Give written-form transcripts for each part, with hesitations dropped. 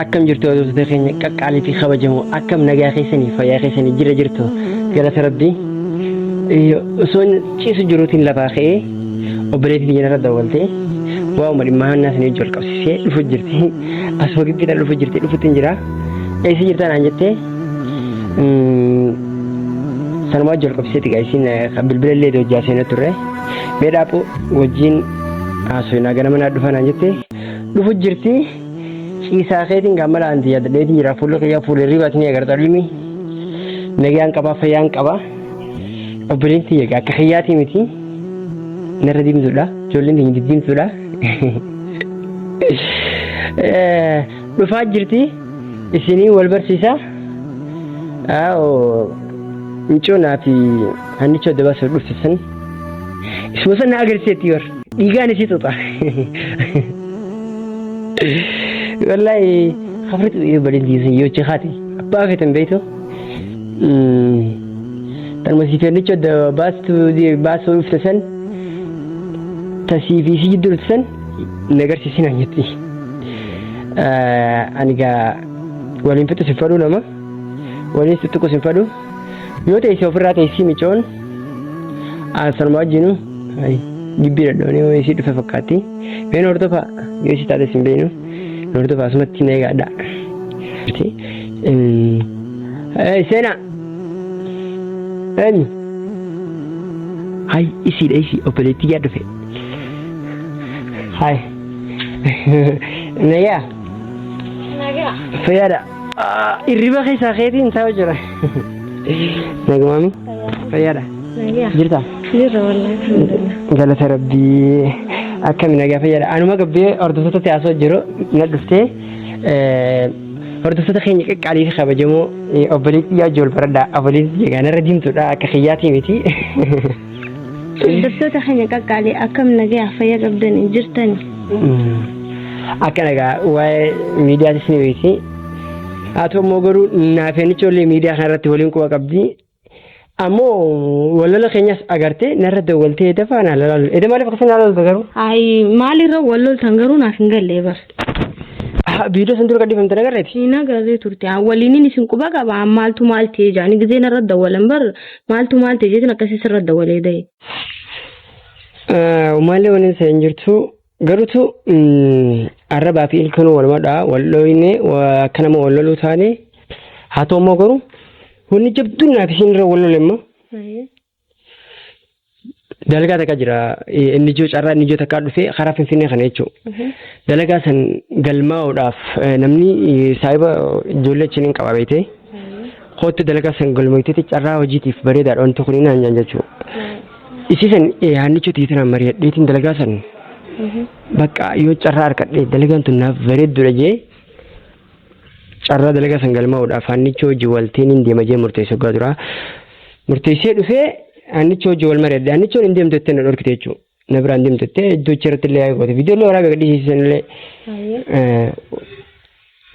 akkam jirtu hordoftoota keenya qaqqaalii fi kabajamoo akkam nagaa keessanii fayyaa keessanii jirtu galata rabbii osoo ciisu jiruutiin lafaa ka'ee obboleettii biyya irra dawwaltee waa umar imaahannaas ni jol qabsiisee dhufu jirti as waqtii dhufu jirti dhufuutiin jira eessa jirtaan aan jettee sanumaa jol qabsiisee tigaasiin bilbila illee hojjaa seenaa turre meedhaaphu wajjin haasofnaa ganama naa dhufan aan jettee dhufu jirti ciisaa keetiin gammala anti yaaddeetiin jira fuula ribaatni agartaa dhulmi nagaan qabaa fayyaan qabaa obboleettii egaa akka xiyyaati miti narra diimtuudha ijoolleen keenya diimtuudha dhufaa jirti isinii wal barsiisaa micoonaa fi hannichoo dabaasuu dhufsisan isuma sana agarsiisetti yor dhiigaan isii xuxa wallahi khafratu badin yoo chakati abba fetan beeto tan masifenicho da basu uftasan tasifi si durtsan nagar sisina nyati aniga walin fitu sifadu nama walin fitu ko sifadu yote isi ofrata isi michon asan majinu ay dibira doni o isi dufa fakati ben ordofa yo isi tade simbeno Nordo basmati nega ada. Sena. Hai isi operating ada fe. Hai. Nega. Fayada. Iriba kai sakhetin tahu jera. Nega mami. Fayada. Nega. Jirta. Jirta wallahi. Galata rabbi. Akkam nagaa fayyada anuma gabbee hordoftoota taasoo jiru na dhuftee hordoftoota keenya qaqqaalii fi kabajamoo obboleettii yaa jool baradhaa obboleettii egaa narra diimtuudha akka xiyyaatii miti. Hordoftoota keenya qaqqaalii akkam nagaa fayyaa qabdan jirtani. Akka nagaa waa'ee miidiyaatis ni beekti haa ta'u immoo garuu naafeenichoollee miidiyaa kanarratti waliin quba qabdi. Amo wallala keenyas agarte narra dawwaltee dafaana lalalu ede maaliif akkasii lalalu garu ay maalirra wallol tangaru naaf hin galle bar video san dura kadifamte nagarreeti ina gaze turte awwalini isin quba qaba maaltu maalte jaani gize narra dawwalan bar maaltu maalte jeetin akkasii sirra dawwalee dai maalle wonin seen jirtu garutu arrabaa fi ilkanu walmadha walloyne akkanama wallolu taane haa ta'u immoo garuu Wani jabdun na fishin ra wallo lemma. Dalaga taka jira inni jo carra inni jo taka dhufe karaa finfinnee kana jechuudha. Dalagaa san galmaa'uudhaaf namni saayiba ijoollee achiin qaba beekte. Hootti dalagaa san galmootee carraa hojiitiif bareedaadha wanti kun naan jaan jechuudha. Isi san hannichoo tiitiraan mari'adheetiin dalagaa san bakka yoo carraa harkadhee dalagaan tun naaf bareedduudha jee. Carraa dalagaa san galmaa'uudhaaf hannichoo hojii walteen hin deema jee murteessoo gaadura. Murteessee dhufee hannichoo hojii wal mari'adde hannichoon hin deemtu jettee na dhorkite jechuudha. Na biraan deemtu jettee iddoo irratti illee yaa goote viidiyoo illee waraabee gadhiisisan illee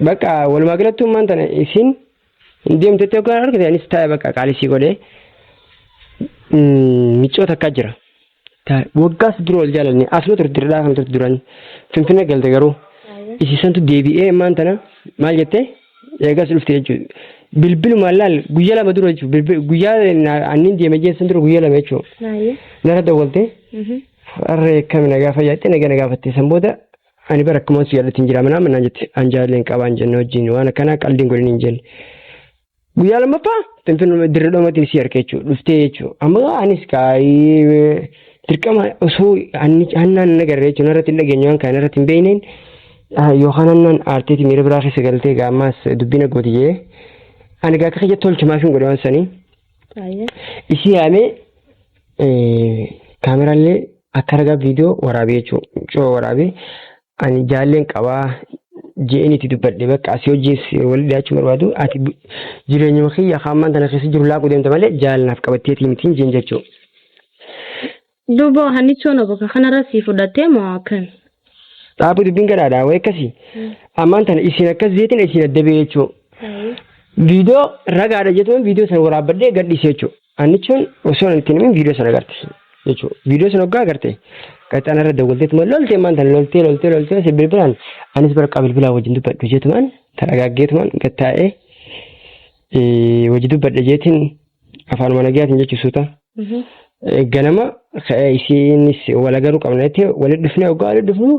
bakka walumaa galattummaan tana isin hin deemtu jettee ogaa dhorkite anis taa'e bakka qaalisii godhee miccoo takkaa jira. Waggaas dura wal jaalanne asuma turte dirraa kan turte duraan finfinnee galte garuu isisantu deebi'ee maan tana maal jettee eegas dhufte jechuudha. Bilbiluma laal guyyaa lama dura jechuudha. Guyyaa anniin deemee jeessan dura guyyaa lama jechuudha. Nara dawwalte. Harree akkami nagaa fayyaattee nagaa gaafattee san booda ani bara akkuma si yaadatiin jira manaa manaa jette anjaaleen qabaan jenne wajjin waan akkanaa qaldiin godhin hin jenne. Guyyaa lamaffaa finfinnuma dirree dhoomatiin si harka jechuudha. Dhuftee jechuudha. Amma anis kaayee dirqama osoo hannaan nagarree jechuudha. Narratti hin dhageenye waan kana narratti hin beekneen. Yookaan annaan aarteeti miira biraa keessa galtee gaammaas dubbina gooti jee ani gaa akka tolchumaaf hin godhe waan sanii isii yaamee kaameraallee akka ragaa viidiyoo waraabee jechuudha waraabee ani jaalleen qabaa je'initti dubbadhe bakka asii hojii wal dhiyaachuu barbaadu ati jireenyuma kiyya haammaan tana keessa jiru laaquu deemta malee jaalnaaf qabatteetii mitiin jeen jechuudha. Duuba hannichoon bakka kanarratti fudhattee moo akkan? Dhaabu dubbiin gadaadhaa wayi akkasii ammaan tana isin akkas jeetiin isin adda ba'ee jechuudha. Viidiyoo ragaadha jechuun viidiyoo sana waraabadhee gadhiisee jechuudha. Hannichoon osoo hin ittiin viidiyoo sana agarsiisa. jechuudha. Viidiyoo sana hoggaa agartee qaxxaan irra dawwalteetu loltee maan tan loltee si bilbilaan anis bara bilbilaa wajjin dubbadhu jeetumaan taragaaggeetumaan gattaa'ee wajji dubbadha jeetiin afaanuma nagayaatiin jechuusuuta. Ganama isiinis walagaruu qabna jettee walitti dhufnee hoggaa walitti dhufnu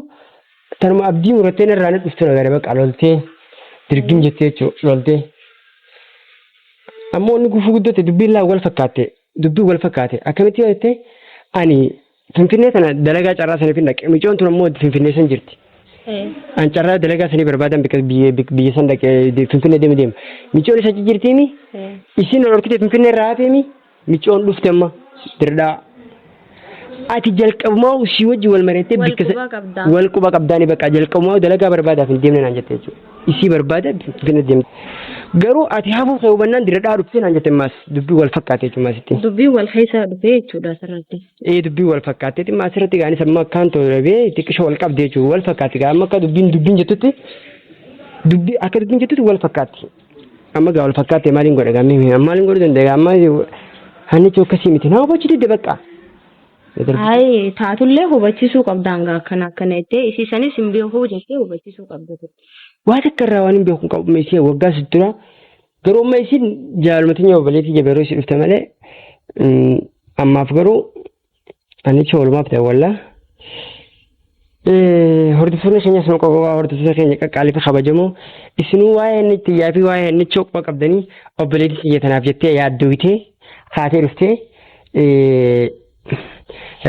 tanuma abdii murattee irraa ni dhuftu nagaree bakka loltee dirgin jettee jechuudha loltee. Ammoo inni gufuu guddate dubbiin laa wal fakkaate akkamitti yoo jettee ani Finfinnee kana dalagaa carraa saniif hin dhaqe micoon tun ammoo Finfinnee san jirti. An carraa dalagaa sanii barbaadan biyya san dhaqee Finfinnee deema. Micoon isa jirtiimi isin orkite Finfinnee irraa hafeemi micoon dhufte amma dirdaa. Ati jalqabumaa si wajji wal mareettee wal quba qabdaanii bakka jalqabumaa dalagaa barbaadaaf hin deemne naan jette jechuudha. Isii barbaada Finfinnee deemte. Garuu ati hafuu kee hubannaan dirdaa dhuftee naan jette maas dubbii wal fakkaate jechuudha maasitti. Dubbii wal keessa dhufee jechuudha asirratti. Dubbii wal fakkaatteeti maasirratti gaanis amma akkaan toorabee xiqqisha wal qabdee jechuudha wal fakkaate gaa amma akka dubbiin jettutti wal fakkaatti. Amma gaa wal fakkaatte maaliin godha gammee maaliin godhuu danda'a amma hannichi akkasii miti naa hubachuu didde bakka. Ay taatullee hubachiisuu qabdaan gaa akkana jettee isiisanis hin beekuu jettee hubachiisuu qabda. Waan akka irraa waan hin beeku qabu meeshaa waggaa sittura garuu amma isin jaalmatinya obboleetii jabeeroo si dhufte malee ammaaf garuu anicha walumaaf daawwallaa. Hordoftoonni keenya sun qofa hordoftoota keenya qaqqaaliif kabajamoo isinuu waa'ee inni itti yaafii waa'ee inni choqqa qabdanii obboleetii kiyya tanaaf jettee yaaddooyitee haatee dhuftee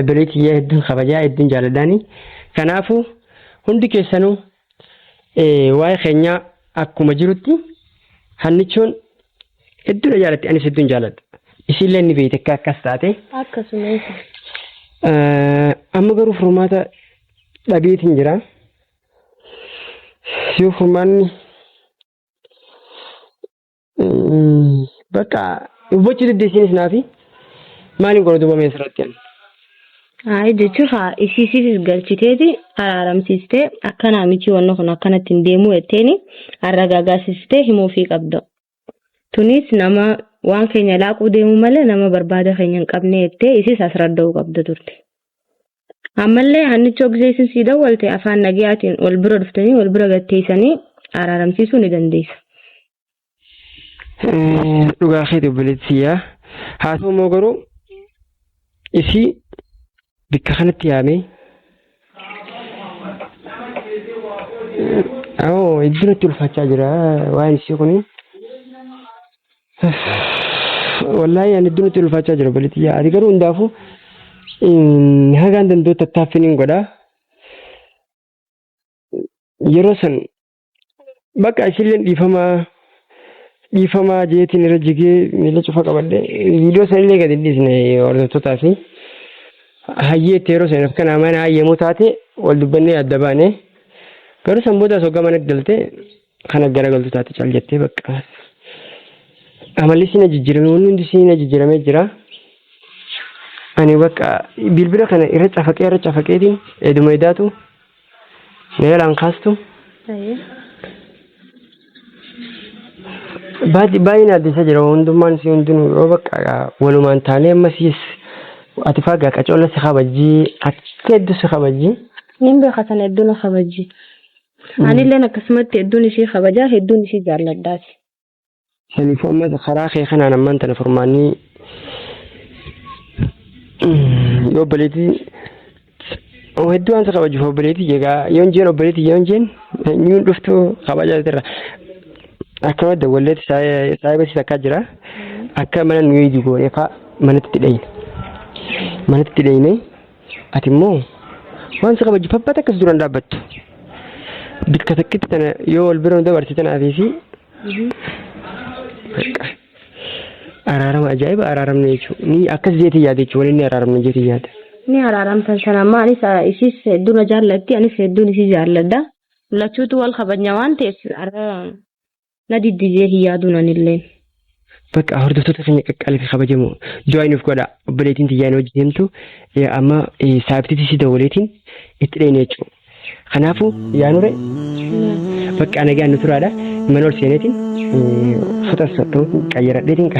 obboleetii kiyya hedduun kabajaa hedduun jaaladhaanii kanaafuu hundi keessanuu waa'ee keenyaa akkuma jirutti hannichoon hedduudha jaalatti anis hedduun jaaladha. Isillee ni beekte akkas taate. Akkasumas. Amma garuu furmaata dhabeetiin jira. Yoo furmaanni bakka hubachuu deddeessinis naafi maaliin godhu duuba meesirratti ani. Jechuun isiisiis galchiteeti araaramsiistee akkanaa miti wanna kun akkanatti hin deemuu jetteeni arragaagaasistee himuufii qabda. Tunis nama waan keenya laaquu deemuu malee nama barbaada keenya hin qabne jettee isiis as radda'uu qabda turte. Ammallee hannichoo giseessin sii dawwalte afaan nagayaatiin wal bira dhuftanii wal bira gatteessanii araaramsiisuu ni dandeessa. Dhugaa keeti obboleettiyaa haa ta'u immoo garuu isii bikka kanatti yaamee iddoon itti ulfaachaa jira waan isii kuni wallaahi ani iddoon itti ulfaachaa jira obboleettiyaa ati garuu hundaafuu hagaan danda'u tattaaffiniin godhaa yeroo san bakka isilleen dhiifamaa jeetiin irra jigee miila cufa qabadde viidiyoo sanillee gadi dhiisne hordoftootaa fi hayyeetti yeroo sanaaf kana mana hayyamuu taate wal dubbannee adda baane garuu san booda soggaa manatti galtee kana garagaltu taate caal jettee bakka amalli siina jijjiirame wanni hundi siina jijjiiramee jira. Ani bakka bilbila kana irra cafaqeetiin eduma edaatu neelaan kaastu. Baay'een addisa jira hundummaan si hundinuu yoo bakka walumaan taanee ammasiis ati faagaa qacoolla si kabajjii akka hedduu si kabajjii. Nin beekatan hedduun kabajjii. Anilleen akkasumatti hedduun ishii kabajaa hedduun ishii jaalladhaati. Saniifuu ammas karaa kee kanaan ammaan tana furmaanii yoo obboleetii hedduu waan kabajuuf obboleetii egaa yoon jeen obboleetii yoon jeen nyuun dhuftuu kabajaa jirra. Akka wadda walleetti saayiba si takkaa jira akka mana nuyi digoonee faa manatti dhayne. Manatti dhayne ati immoo waan si kabaju fabbata akkas duraan dhaabbattu. Bikka takkitti tana yoo wal bira dabarsi tanaafiisi araarama ajaa'iba araaramne jechuudha. Ni akkas jeetii yaada jechuudha waliin ni araaramne jeetii yaada. Ni araaramtan sana amma anis isiis hedduun jaallatti anis hedduun isii jaalladha. Lachuutu wal kabajna waan ta'eef na diddijee hin yaaduu nanillee. Bakka hordoftoota keenya qaqqaaliif kabajamu jooyinuuf godha obboleettiin tiyyaan hojii deemtu amma saabtiitii si dawwaleetiin itti dhayne jechuudha. Kanaafuu yaanure bakka nagaan nu turaadha mana ol seeneetiin fotas qayyara dheetiin